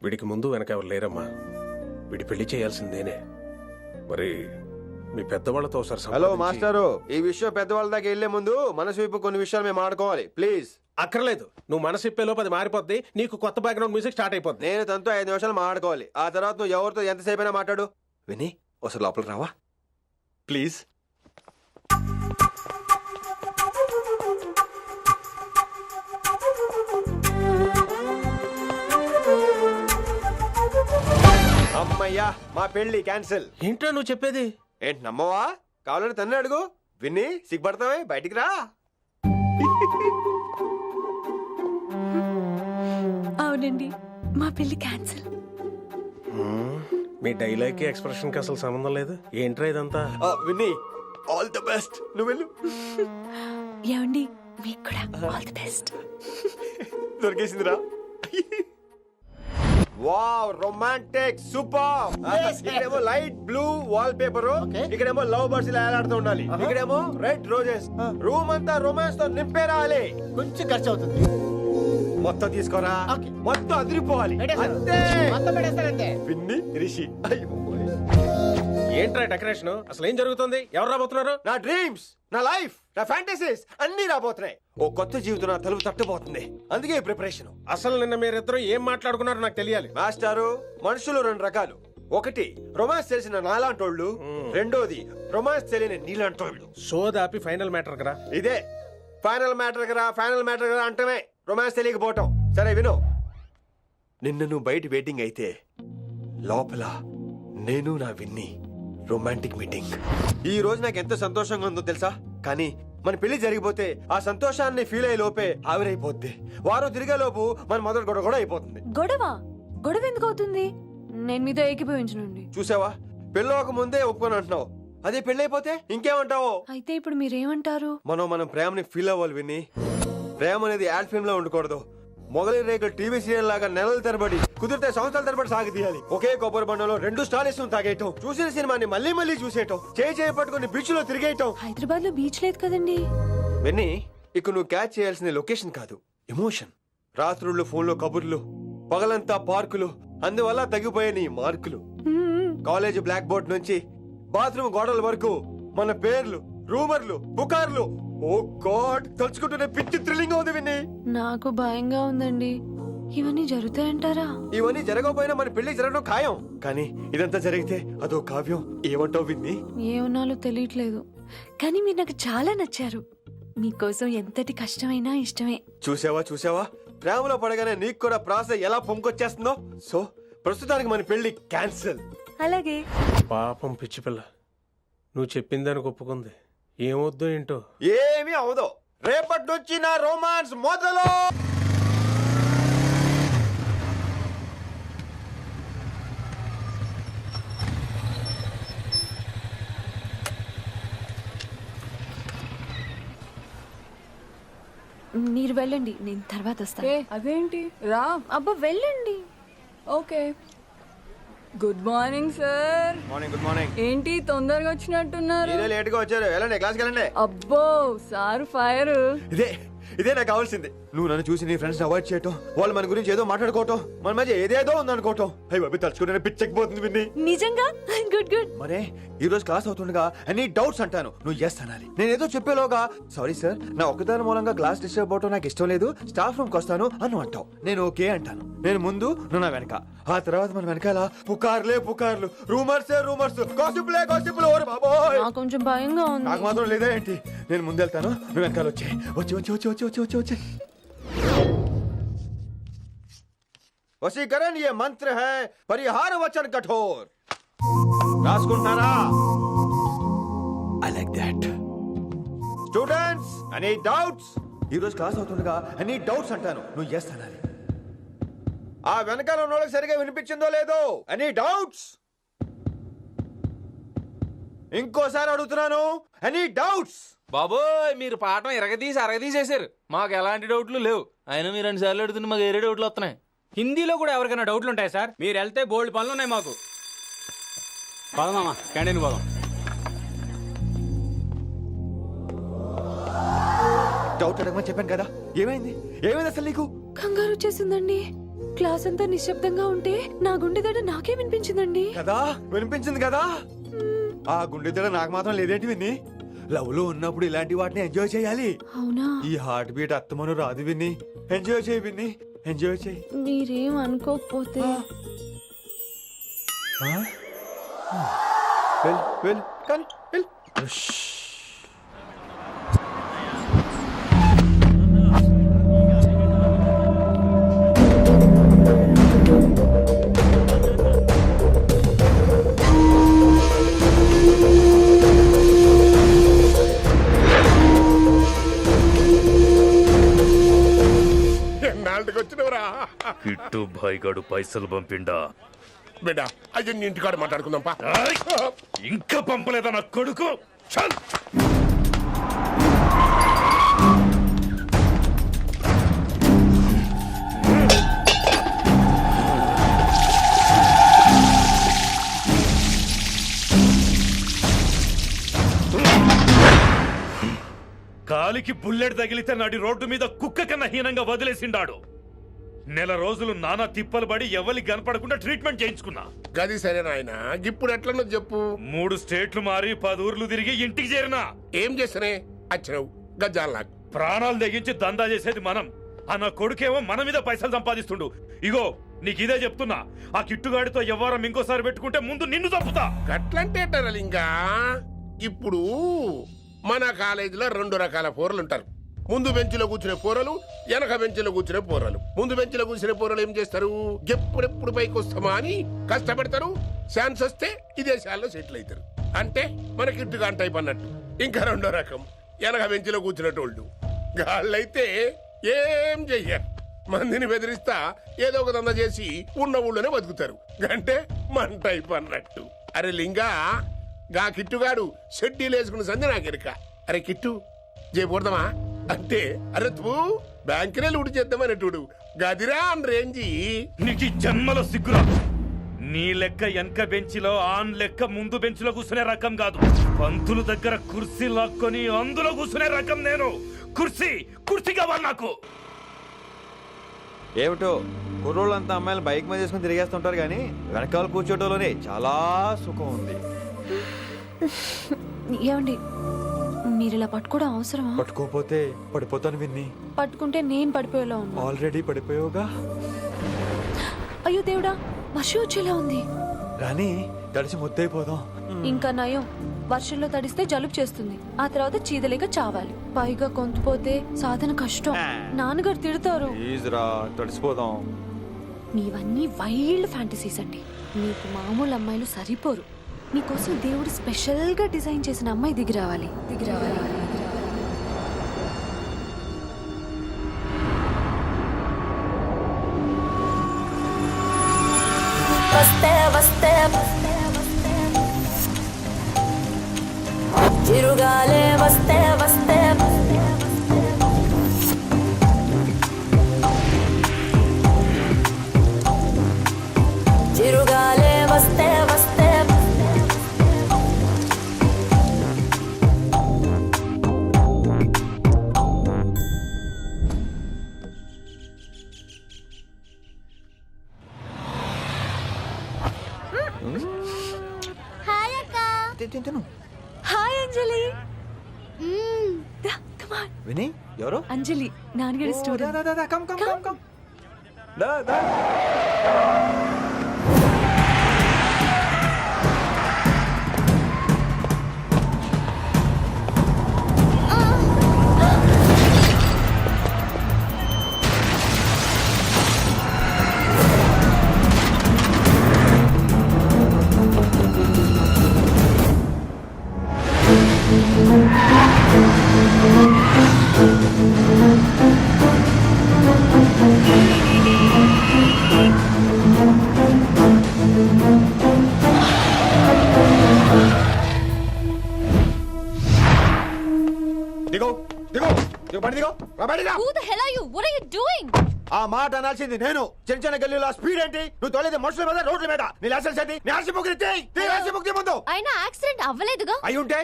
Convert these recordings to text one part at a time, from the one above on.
వీడికి ముందు వెనక ఎవరు లేరమ్మా. వీడి పెళ్లి చేయాల్సిందేనే. మరి మీ పెద్దవాళ్ళతో ఒకసారి హలో సంప్రదించి- మాస్టారు, ఈ విషయం పెద్దవాళ్ళ దాకా వెళ్లే ముందు మనసు వైపు కొన్ని విషయాలు మేము ఆడుకోవాలి ప్లీజ్. అక్కర్లేదు, నువ్వు మనసు ఇప్పేలోపు అది మారిపోద్ది. నీకు కొత్త బ్యాక్గ్రౌండ్ మ్యూజిక్ స్టార్ట్ అయిపోద్ది. నేను తనతో 5 నిమిషాలు మాట్లాడుకోవాలి. ఆ తర్వాత నువ్వు ఎవరితో ఎంతసేపు అయినా మాట్లాడు. విని ఒకసారి లోపలికి రావా ప్లీజ్. అమ్మయ్యా, మా పెళ్లి క్యాన్సిల్. ఏంటో నువ్వు చెప్పేది? ఏంటి నమ్మవా? కావాలని తన్నే అడుగు. విన్ని సిగ్గుపడతావే, బయటికి రా. అవునండి, మా పెళ్లి క్యాన్సిల్. మీ డైలాగ్ కి ఎక్స్ప్రెషన్ కి అసలు సంబంధం లేదు. ఏంట్రా ఇదంతా? విన్ని ఆల్ ది బెస్ట్. నువ్వు వెళ్ళు. ఏమండి, మీకు కూడా ఆల్ ది బెస్ట్. దొరికేసిందిరా. Wow, romantic super. ఇక్కడేమో లైట్ బ్లూ వాల్ పేపర్, ఇక్కడేమో లవ్ బర్డ్స్ ఇలా ఏలాడుతూ ఉండాలి, ఇక్కడేమో రెడ్ రోజెస్. రూమ్ అంతా రొమాన్స్ తో నింపే రావాలి. కొంచెం ఖర్చు అవుతుంది. మొత్తం తీసుకోరా, మొత్తం అదిరిపోవాలి. అంతే, మొత్తం పెట్టేస్తానంతే. పిన్ని రిషి. ఏంట్రా డెకరేషన్? అసలు ఏం జరుగుతుంది? ఎవరు రాబోతున్నారు? నా డ్రీమ్స్, నా లైఫ్, నా ఫ్యాంటసీస్ అన్ని రాబోతున్నాయి. ఓ కొత్త జీవితం నా తలుపు తట్టబోతుంది. అందుకే ఈ ప్రిపరేషన్. అసలు నిన్న మీరిద్దరు ఏం మాట్లాడుకున్నారో నాకు తెలియాలి. మాస్టారు, మనుషులు 2 రకాలు. ఒకటి రొమాన్స్ తెలిసిన నాలాంటోళ్ళు, రెండోది రొమాన్స్ తెలియని నీలాంటోళ్ళు. సోదాపి ఫైనల్ మ్యాటర్ కదా. ఇదే ఫైనల్ మ్యాటర్ కదా. ఫైనల్ మ్యాటర్ కదా అంటమే రొమాన్స్ తెలియకపోవటం. సరే విను, నిన్న నువ్వు బయట వెయిటింగ్ అయితే లోపల నేను నా విన్ని రొమాంటిక్ మీటింగ్. ఈ రోజు నాకు ఎంత సంతోషంగా ఉందో తెలుసా? కానీ మన పెళ్లి జరిగిపోతే ఆ సంతోషాన్ని ఫీల్ అయ్యే లోపే ఆవిరైపోద్ది. వారం తిరిగే లోపు మన మొదటి గొడవ కూడా అయిపోతుంది. గొడవ గొడవ ఎందుకు అవుతుంది? నేను మీతో ఏకీభవించనండి. చూసావా, పెళ్ళవక ముందే ఒప్పుకొని అంటున్నావు. అదే పెళ్లి అయిపోతే ఇంకేమంటావు? అయితే ఇప్పుడు మీరేమంటారు? మనం ప్రేమని ఫీల్ అవ్వాలి విని. ప్రేమ అనేది యాడ్ ఫిల్మ్ లో ఉండకూడదు. మొగలి రేకులు టీవీ సీరియల్ లాగా నెలల తరబడి, కుదిరితే సంవత్సరాల తరబడి సాగి తీయాలి. ఒకే కొబ్బరి బండంలో 2 స్టాలిస్ తాగేయటం, చూసిన సినిమాని మళ్ళీ మళ్ళీ చూసేయటం, చేయి పట్టుకుని బీచ్ లో తిరిగేయటం. హైదరాబాద్ లో బీచ్ లేదు కదండి. విన్ని, ఇక్కడ నువ్వు క్యాచ్ చేయాల్సిన లొకేషన్ కాదు, ఎమోషన్. రాత్రుళ్ళు ఫోన్లో కబుర్లు, పగలంతా పార్కులు, అందువల్ల తగ్గిపోయే నీ మార్కులు. కాలేజ్ బ్లాక్ బోర్డ్ నుంచి బాత్రూమ్ గోడల వరకు మన పేర్లు, రూమర్లు, పుకార్లు. ఓ గాడ్, తలుచుకుంటూనే పిచ్చి థ్రిల్లింగ్ ఉంది విన్ని. నాకు భయంగా ఉందండి. ఇవన్నీ జరుగుతాయంటారా? ఇవన్నీ జరగకపోయినా మన పెళ్లి జరగడం ఖాయం. కానీ ఇదంతా జరిగితే అదో కావ్యం. ఏమంటావు విన్ని? ఏమన్నాలో తెలియట్లేదు, కానీ మీరు నాకు చాలా నచ్చారు. మీకోసం ఎంతటి కష్టమైనా ఇష్టమే. చూసావా, ప్రేమలో పడగానే నీకు కూడా ప్రాస ఎలా పొంకొచ్చేస్తుందో. సో ప్రస్తుతానికి మన పెళ్లి క్యాన్సిల్. అలాగే. పాపం పిచ్చి పిల్ల, నువ్వు చెప్పిందానికి ఒప్పుకుంది. ఏమొద్దు ఏంటో. ఏమీ అవదో. రేపటి నుంచి నా రొమాన్స్ మొదలు. మీరు వెళ్ళండి, నేను తర్వాత వస్తాను. అదేంటి రా. అబ్బా వెళ్ళండి. Okay. Good morning sir. Morning. Good morning. ఏంటి తొందరగా వచ్చినట్టున్నారు? మీరే లేట్ గా వచ్చారు. వెళ్ళండి, క్లాస్కి వెళ్ళండి. అబ్బో సార్ ఫైర్. ఇదే నాకు కావాల్సింది. నువ్వు నన్ను చూసి నీ ఫ్రెండ్స్ అవాయిడ్ చేయటం, వాళ్ళు మన గురించి ఏదో మాట్లాడుకోవటం, మన మధ్య ఏదేదో ఉందనుకోవటం. అయ్యి బాబు, తలుచుకుంటే పిచ్చెక్కిపోతుంది విన్ని. నిజంగా గుడ్ గుడ్. మరే ఈ రోజు క్లాస్ అవుతుండగా ఎనీ డౌట్స్ అంటాను, నువ్వు ఎస్ అనాలి. నేను ఏదో చెప్పేలోగా సారీ సార్, నా ఒక్కదాని మూలంగా క్లాస్ డిస్టర్బ్ అవటం నాకు ఇష్టం లేదు, స్టాఫ్ రూమ్ కి వస్తాను అని అంటావు. నేను ఓకే అంటాను. నేను ముందు, నువ్వు నా వెనక. ఆ తర్వాత మన వెనకాల పుకార్లు, రూమర్స్, గాసిప్లే. ఓరే బాబోయ్, నాకు కొంచెం భయంగా ఉంది. నాకు మాత్రం లేదా ఏంటి? నేను ముందెళ్తాను, నువ్వు వెనకాల వచ్చే. వశీకరణ ये मंत्र है, परिहार वचन कठोर. రాసుకుంటారా? I like that. Students, any doubts? ఈ రోజు క్లాస్ అవుతుండగా ఎనీ డౌట్స్ అంటాను, నువ్వు ఎస్ అనాలి. ఆ వెనకాల ఉన్న వాళ్ళకి సరిగా వినిపించిందో లేదో? Any doubts? ఇంకోసారి అడుగుతున్నాను, ఎనీ డౌట్స్? బాబోయ్, మీరు పాఠం అరగదీసేశారు. మాకు ఎలాంటి డౌట్లు లేవు. అయినా మీరు 2 సార్లు అడుగుతుంటే మాకు ఏరే డౌట్లు వస్తున్నాయి. హిందీలో కూడా ఎవరికైనా డౌట్లు ఉంటాయి సార్? మీరు వెళ్తే బోల్డ్ పనులు ఉన్నాయి మాకు. పదమామా, క్యాంటీన్ పోదాం. డౌట్ అడగమని చెప్పాను కదా, ఏమైంది అసలు నీకు? కంగారు వచ్చేసిందండి. క్లాస్ అంతా నిశ్శబ్దంగా ఉంటే నా గుండె దడ నాకే వినిపించిందండి. కదా వినిపించింది కదా. ఆ గుండె దడ నాకు మాత్రం లేదేంటి విన్ని? లవ్ లో ఉన్నప్పుడు ఇలాంటి వాటిని ఎంజాయ్ చేయాలి. అవునా? ఈ హార్ట్ బీట్ అత్తమను రాదు విన్ని. ఎంజాయ్ చేయి విన్ని, ఎంజాయ్ చేయి. మీరేం అనుకోకపోతే వెల్ కానీ వెల్. ఎన్నాళ్ళకి వచ్చినవరా కిట్టు భాయ్గాడు పైసలు పంపిండా బిడ్డ అయ్యో నీ ఇంటికాడ మాట్లాడుకుందాం పా. ఇంకా పంపలేదా నా కొడుకు? చల్ కాలికి బుల్లెట్ తగిలితే నాటి రోడ్డు మీద కుక్క కన్నా హీనంగా వదిలేసిండాడు. నెల రోజులు నానా తిప్పలు పడి ఎవరికి కనపడకుండా ట్రీట్మెంట్ చేయించుకున్నా. గది సరే నాయన, ఇప్పుడు ఎట్లనో చెప్పు. 3 స్టేట్లు మారి 10 ఊర్లు తిరిగి ఇంటికి చేరినా. ఏం చేస్తనే వచ్చినావు గజ్జాలు నాకు. ప్రాణాలు తెగించి దందా చేసేది మనం. ఆ నా కొడుకేమో మన మీద పైసలు సంపాదిస్తుండు. ఇగో నీకు ఇదే చెప్తున్నా, ఆ కిట్టుగాడితో ఎవరం ఇంకోసారి పెట్టుకుంటే ముందు నిన్ను చంపుతా. గట్లంటే ఇంకా ఇప్పుడు మన కాలేజీలో 2 రకాల పోరలు ఉంటారు. ముందు బెంచ్లో కూర్చునే పోరలు, వెనక బెంచ్లో కూర్చునే పోరలు. ముందు బెంచ్లో కూర్చునే పోరలు ఏం చేస్తారు? ఎప్పుడెప్పుడు పైకి వస్తామా అని కష్టపడతారు. ఛాన్స్ వస్తే విదేశాల్లో సెటిల్ అవుతారు. అంటే మన కిట్టుగా టైప్ అన్నట్టు. ఇంకా 2వ రకం వెనక బెంచ్లో కూర్చునేటోళ్ళు. గాళ్ళైతే ఏం చెయ్యరు, మందిని బెదిరిస్తా ఏదో ఒక దంద చేసి ఉన్న ఊళ్ళోనే బతుకుతారు. అంటే మన టైప్ అన్నట్టు. అరే లింగా, గా కిట్టుగాడు షెడ్డీలు వేసుకున్న సంధి నాకెరక. అరే కిట్టు చేయకూడదమా అంటే, అరే తూ బ్యాంకునే లూటి చేద్దామనేటోడు గదిరా అని రేంజి. నీకు ఈ జన్మలో సిగ్గురా. నీ లెక్క వెనక బెంచిలో ఆన్ లెక్క ముందు బెంచ్లో కూర్చునే రకం కాదు. పంతులు దగ్గర కుర్చీ లాక్కొని అందులో కూర్చునే రకం నేను. కుర్చీ కావాలి నాకు. ఏమిటో కుర్రోళ్ళంతా అమ్మాయిలు బైక్ మీద చేసుకుని తిరిగేస్తుంటారు కానీ వెనకాల కూర్చోటంలోనే చాలా సుఖం ఉంది. ఏమండి, మీరు ఇలా పట్టుకోవడం అవసరమా? పట్టుకోపోతే పడిపోతాను విన్ని. పట్టుకుంటే నేను పడిపోయేలా ఉన్నా. ఆల్రెడీ పడిపోయావుగా. అయ్యో దేవుడా, వర్షం వచ్చేలా ఉంది. రాని తడిసి ముద్దైపోదాం. ఇంకా నయం, వర్షంలో తడిస్తే జలుబు చేస్తుంది, ఆ తర్వాత చీదలేక చావాలి. పైగా కొంతపోతే సాధన కష్టం, నాన్నగారు తిడతారు. ప్లీజ్ రా, తడిసిపోదాం. మీవన్నీ వైల్డ్ ఫ్యాంటసీస్ అండి. మీకు మామూలు అమ్మాయిలు సరిపోరు. మీకోసం దేవుడు స్పెషల్ గా డిజైన్ చేసిన అమ్మాయి దిగి రావాలి. వస్తే చిరుగాలే వస్తే చిరుగాలే వస్తే హాయ్ అంజలి. విని ఎవరు? అంజలి, నాన్నగారి స్టూడెంట్. ఆ మాట అనాల్సింది నేను. చిన్న చిన్న గల్లీలో స్పీడ్ ఏంటి? నువ్వు తోలేది మనుషుల మీద, రోడ్ల మీద. నీ లైసెన్స్ ఏంటి? నీ ఆర్సీ బుక్ ముందు. అయినా యాక్సిడెంట్ అవ్వలేదుగా. అయ్యుంటే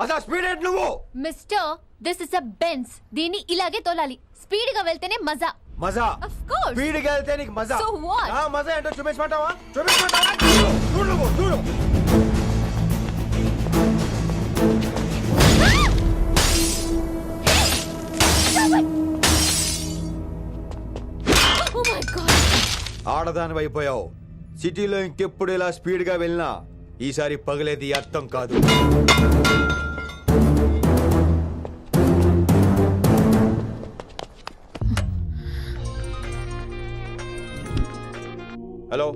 అసలు స్పీడ్ ఏంటి నువ్వు? Mister, this is a Benz. దీన్ని ఇలాగే తోలాలి. స్పీడ్ గా వెళ్తేనే మజా. మజా Of course. స్పీడ్గా వెళ్తే నీకు మజా So what? ఆ మజా ఏంటో చూపించమంటావా చూడు నువ్వు, చూడు Oh my god. ఆడదాని అయిపోయావు సిటీలో ఇంకెప్పుడు ఇలా స్పీడ్ గా వెళ్ళినా ఈసారి పగిలేది అర్థం కాదు హలో